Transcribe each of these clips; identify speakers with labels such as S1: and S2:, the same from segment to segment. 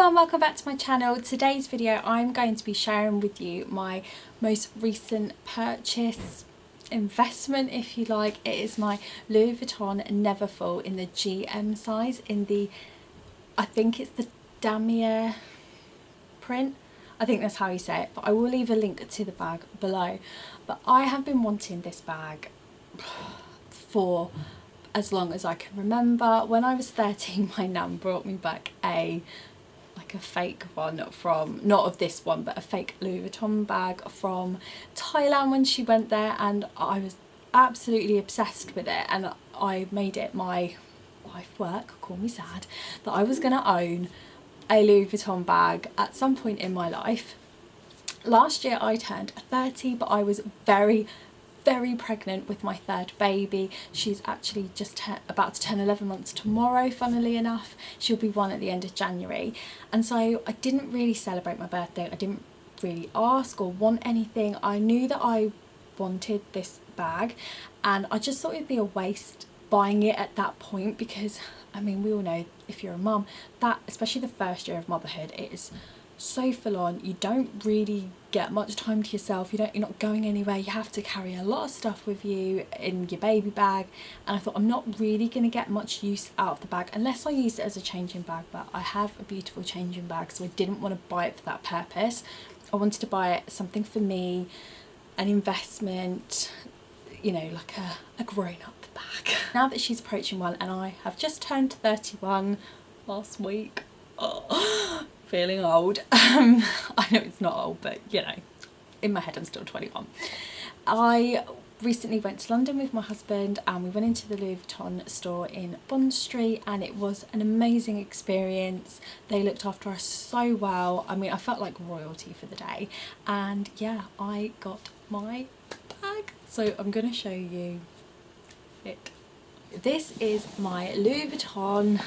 S1: everyone, welcome back to my channel. Today's video I'm going to be sharing with you my most recent purchase, investment if you like. It is my Louis Vuitton Neverfull in the GM size, in the, I think it's the damier print. I think that's how you say it, but I will leave a link to the bag below. But I have been wanting this bag for as long as I can remember. When I was 13, my nan brought me back a fake one from, not of this one, but a fake Louis Vuitton bag from Thailand when she went there, and I was absolutely obsessed with it, and I made it my life work, call me sad, that I was going to own a Louis Vuitton bag at some point in my life. Last year I turned 30, but I was very pregnant with my third baby. She's actually just about to turn 11 months tomorrow, funnily enough. She'll be 1 at the end of January, and so I didn't really celebrate my birthday. I didn't really ask or want anything. I knew that I wanted this bag, and I just thought it'd be a waste buying it at that point, because I mean, we all know, if you're a mum, that especially the first year of motherhood, it is so full on. You don't really get much time to yourself. You're not going anywhere. You have to carry a lot of stuff with you in your baby bag, and I thought I'm not really going to get much use out of the bag unless I use it as a changing bag. But I have a beautiful changing bag, so I didn't want to buy it for that purpose. I wanted to buy it something for me, an investment, you know, like a grown-up bag. Now that she's approaching 1 and I have just turned 31 last week, feeling old. I know it's not old, but you know, in my head I'm still 21. I recently went to London with my husband, and we went into the Louis Vuitton store in Bond Street, and it was an amazing experience. They looked after us so well. I mean, I felt like royalty for the day, and yeah, I got my bag, so I'm gonna show you it. This is my Louis Vuitton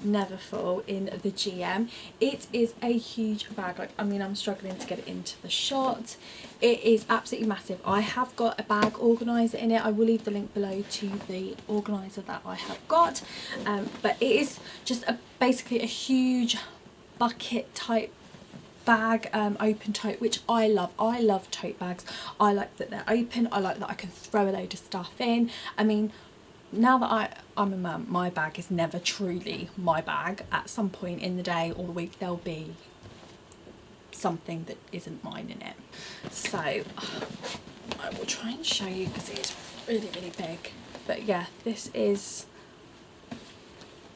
S1: Neverfull in the GM. It is a huge bag. Like, I mean, I'm struggling to get it into the shot. It is absolutely massive. I have got a bag organiser in it. I will leave the link below to the organiser that I have got, but it is just basically a huge bucket type bag, open tote, which I love. I love tote bags. I like that they're open. I like that I can throw a load of stuff in. I mean, now that I'm a mum, my bag is never truly my bag. At some point in the day or the week, there'll be something that isn't mine in it. So I will try and show you, because it is really big. But yeah, this is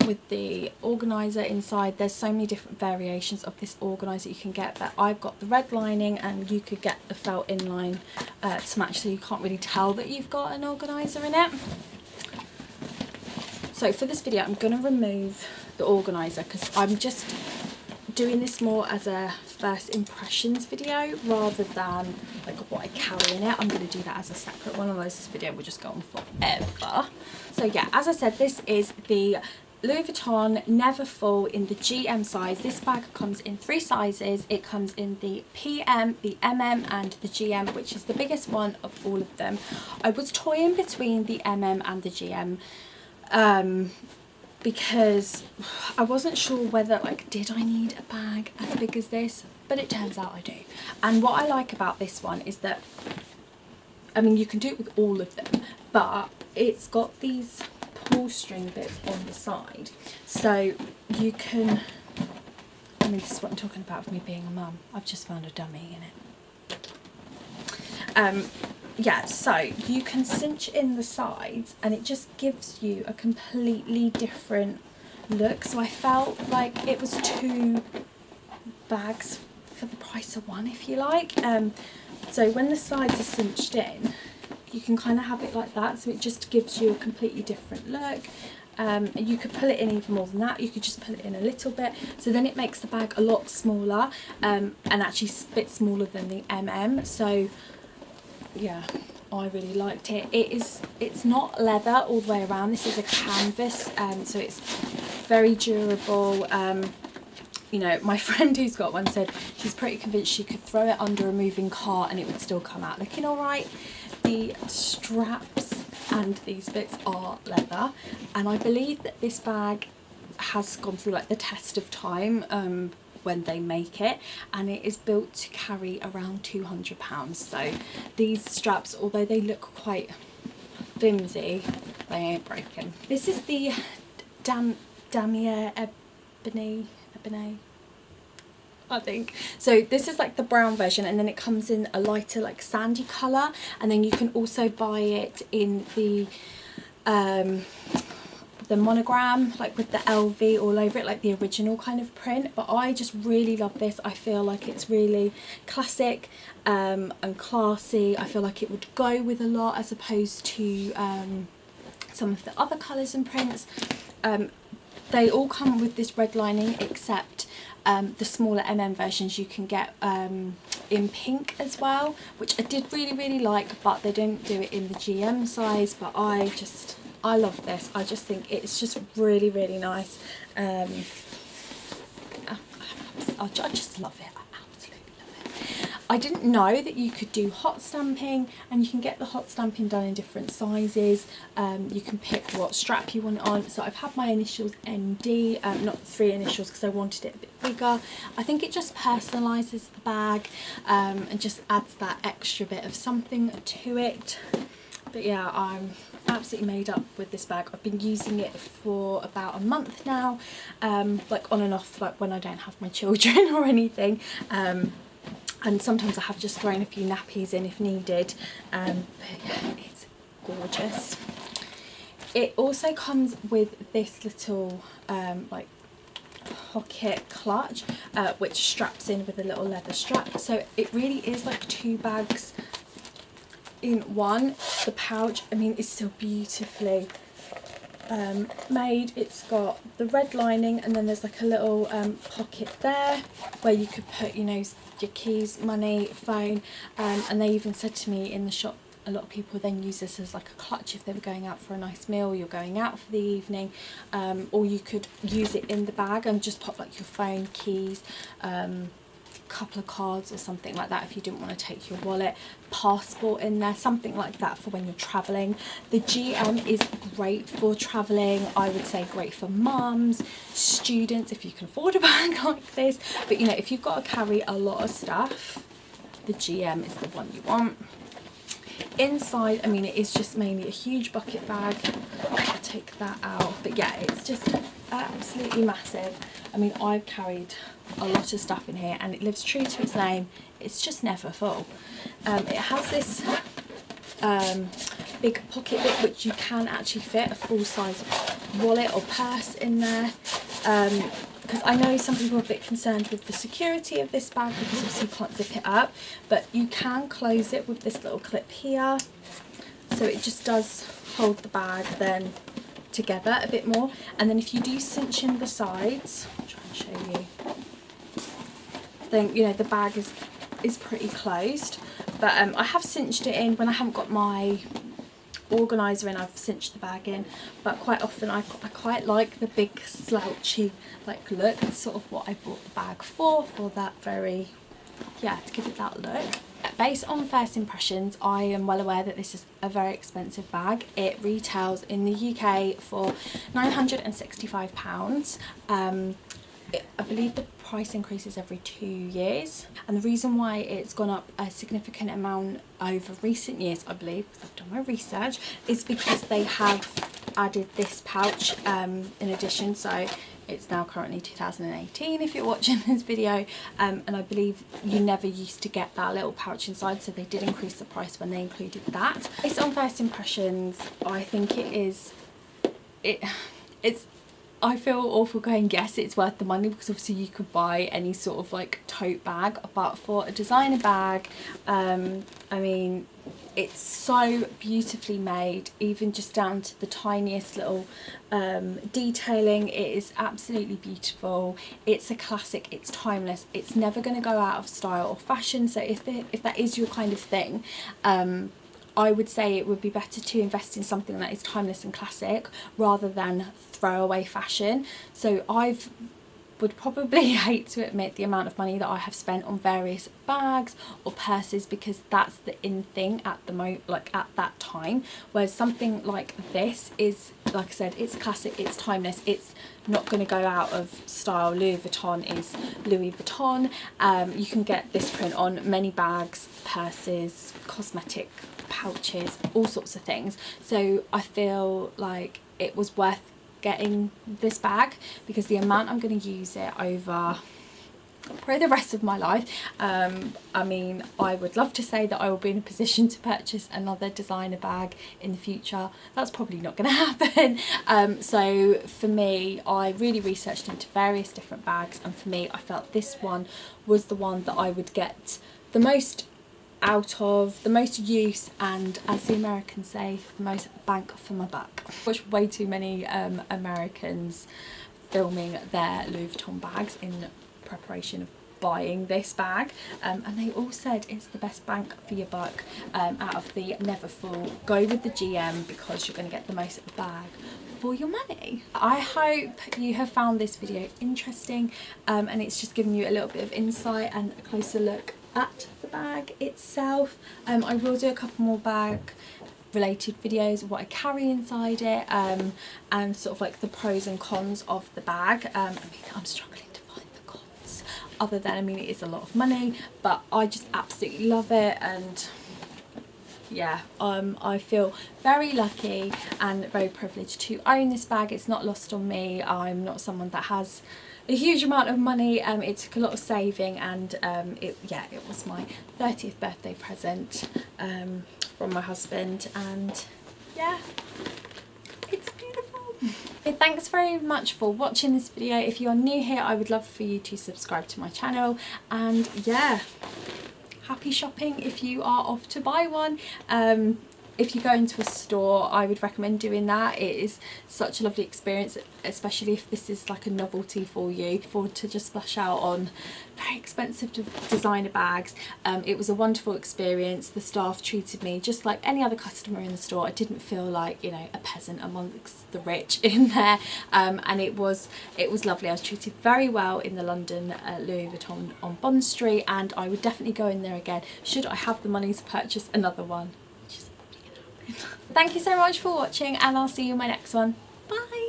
S1: with the organiser inside. There's so many different variations of this organiser you can get, but I've got the red lining, and you could get the felt inline to match, so you can't really tell that you've got an organiser in it. So for this video I'm going to remove the organiser, because I'm just doing this more as a first impressions video rather than like what I carry in it. I'm going to do that as a separate one, otherwise this video will just go on forever. So yeah, as I said, this is the Louis Vuitton Neverfull in the GM size. This bag comes in 3 sizes. It comes in the PM, the MM and the GM, which is the biggest one of all of them. I was toying between the MM and the GM, because I wasn't sure whether, like, did I need a bag as big as this, but it turns out I do. And what I like about this one is that, I mean, you can do it with all of them, but it's got these pull string bits on the side, so you can, I mean, this is what I'm talking about with me being a mum. I've just found a dummy in it. Yeah, so you can cinch in the sides, and it just gives you a completely different look. So I felt like it was 2 bags for the price of 1, if you like. So when the sides are cinched in, you can kind of have it like that, so it just gives you a completely different look. You could pull it in even more than that. You could just pull it in a little bit, so then it makes the bag a lot smaller, and actually a bit smaller than the MM. So yeah, I really liked it. It's not leather all the way around. This is a canvas, so it's very durable. You know, my friend who's got one said she's pretty convinced she could throw it under a moving car and it would still come out looking all right. The straps and these bits are leather, and I believe that this bag has gone through like the test of time when they make it, and it is built to carry around 200 pounds. So these straps, although they look quite flimsy, they ain't broken. This is the Damier Ebony, I think. So this is like the brown version, and then it comes in a lighter like sandy colour, and then you can also buy it in the monogram, like with the LV all over it, like the original kind of print. But I just really love this. I feel like it's really classic and classy. I feel like it would go with a lot as opposed to some of the other colours and prints. They all come with this red lining, except the smaller versions you can get in pink as well, which I did really like, but they don't do it in the GM size. But I love this. I just think it's just really nice. I just love it. I absolutely love it. I didn't know that you could do hot stamping, and you can get the hot stamping done in different sizes. You can pick what strap you want it on. So I've had my initials ND, not 3 initials because I wanted it a bit bigger. I think it just personalises the bag and just adds that extra bit of something to it. But yeah, I'm absolutely made up with this bag. I've been using it for about a month now, like on and off, like when I don't have my children or anything. And sometimes I have just thrown a few nappies in if needed. But yeah, it's gorgeous. It also comes with this little like pocket clutch, which straps in with a little leather strap. So it really is like 2 bags in one. The pouch, I mean, is still beautifully made. It's got the red lining, and then there's like a little pocket there where you could put, you know, your keys, money, phone, and they even said to me in the shop, a lot of people then use this as like a clutch if they were going out for a nice meal, you're going out for the evening, or you could use it in the bag and just pop like your phone, keys, couple of cards or something like that if you didn't want to take your wallet, passport in there, something like that for when you're traveling. The GM is great for traveling. I would say great for mums, students, if you can afford a bag like this. But you know, if you've got to carry a lot of stuff, the GM is the one you want. Inside, I mean, it is just mainly a huge bucket bag. I'll take that out, but yeah, it's just absolutely massive. I mean, I've carried a lot of stuff in here, and it lives true to its name. It's just never full. It has this big pocket bit which you can actually fit a full-size wallet or purse in there, because I know some people are a bit concerned with the security of this bag because obviously you can't zip it up, but you can close it with this little clip here, so it just does hold the bag then together a bit more. And then if you do cinch in the sides, I'll try and show you, then you know the bag is pretty closed. But I have cinched it in when I haven't got my organiser in. I've cinched the bag in, but quite often I quite like the big slouchy like look. It's sort of what I bought the bag for that very, yeah, to give it that look. Based on first impressions, I am well aware that this is a very expensive bag. It retails in the UK for £965. I believe the price increases every 2 years, and the reason why it's gone up a significant amount over recent years, I believe, because I've done my research, is because they have added this pouch in addition. So it's now currently 2018 if you're watching this video, and I believe you never used to get that little pouch inside, so they did increase the price when they included that. Based on first impressions, I think it's I feel awful going, yes, it's worth the money, because obviously you could buy any sort of like tote bag, but for a designer bag, I mean, it's so beautifully made, even just down to the tiniest little detailing. It is absolutely beautiful. It's a classic, it's timeless, it's never going to go out of style or fashion. So if that is your kind of thing, I would say it would be better to invest in something that is timeless and classic rather than throwaway fashion. So would probably hate to admit the amount of money that I have spent on various bags or purses, because that's the in thing at the moment, like at that time, whereas something like this is like I said, it's classic, it's timeless, it's not going to go out of style. Louis Vuitton is Louis Vuitton. You can get this print on many bags, purses, cosmetic pouches, all sorts of things. So I feel like it was worth getting this bag because the amount I'm going to use it over probably the rest of my life. I mean, I would love to say that I will be in a position to purchase another designer bag in the future. That's probably not going to happen. So for me, I really researched into various different bags, and for me, I felt this one was the one that I would get the most out of, the most use, and as the Americans say, the most bang for my buck. I watch way too many Americans filming their Louis Vuitton bags in preparation of buying this bag, and they all said it's the best bang for your buck out of the Neverfull. Go with the GM because you're going to get the most bag for your money. I hope you have found this video interesting, and it's just given you a little bit of insight and a closer look at the bag itself. I will do a couple more bag related videos, what I carry inside it, and sort of like the pros and cons of the bag. I mean, I'm struggling to find the cons, other than, I mean, it is a lot of money, but I just absolutely love it. And yeah, I feel very lucky and very privileged to own this bag. It's not lost on me. I'm not someone that has a huge amount of money. It took a lot of saving, and it was my 30th birthday present from my husband, and yeah, it's beautiful. Thanks very much for watching this video. If you are new here, I would love for you to subscribe to my channel, and yeah, happy shopping if you are off to buy one. If you go into a store, I would recommend doing that. It is such a lovely experience, especially if this is like a novelty for you, to just splash out on very expensive designer bags. It was a wonderful experience. The staff treated me just like any other customer in the store. I didn't feel like, you know, a peasant amongst the rich in there, and it was lovely. I was treated very well in the London Louis Vuitton on Bond Street, and I would definitely go in there again should I have the money to purchase another one. Thank you so much for watching, and I'll see you in my next one. Bye!